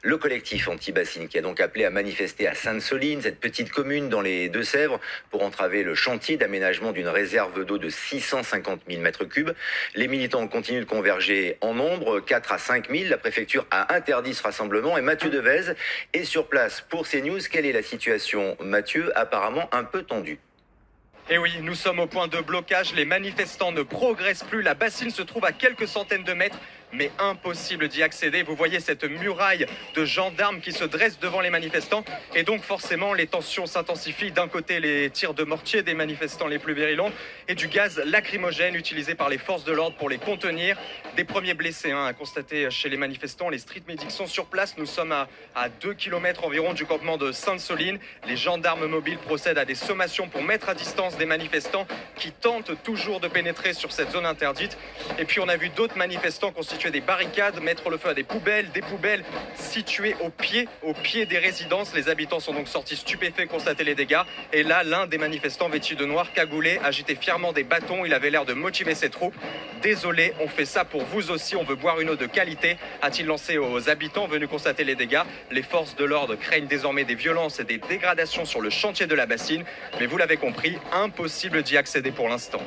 Le collectif anti-bassine qui a donc appelé à manifester à Sainte-Soline, cette petite commune dans les Deux-Sèvres, pour entraver le chantier d'aménagement d'une réserve d'eau de 650 000 mètres cubes. Les militants continuent de converger en nombre, 4 à 5 000. La préfecture a interdit ce rassemblement et Mathieu Devez est sur place pour CNews. Quelle est la situation, Mathieu? Apparemment un peu tendue. Et oui, nous sommes au point de blocage, les manifestants ne progressent plus, la bassine se trouve à quelques centaines de mètres, mais impossible d'y accéder. Vous voyez cette muraille de gendarmes qui se dresse devant les manifestants et donc forcément les tensions s'intensifient. D'un côté les tirs de mortier des manifestants les plus virulents et du gaz lacrymogène utilisé par les forces de l'ordre pour les contenir. Des premiers blessés à constater chez les manifestants. Les street medics sont sur place. Nous sommes à 2 km environ du campement de Sainte-Soline. Les gendarmes mobiles procèdent à des sommations pour mettre à distance des manifestants qui tentent toujours de pénétrer sur cette zone interdite. Et puis on a vu d'autres manifestants constituer des barricades, mettre le feu à des poubelles situées au pied des résidences. Les habitants sont donc sortis stupéfaits, constater les dégâts. Et là, l'un des manifestants vêtu de noir, cagoulé, agitait fièrement des bâtons. Il avait l'air de motiver ses troupes. Désolé, on fait ça pour vous aussi, on veut boire une eau de qualité, a-t-il lancé aux habitants venus constater les dégâts. Les forces de l'ordre craignent désormais des violences et des dégradations sur le chantier de la bassine. Mais vous l'avez compris, impossible d'y accéder pour l'instant.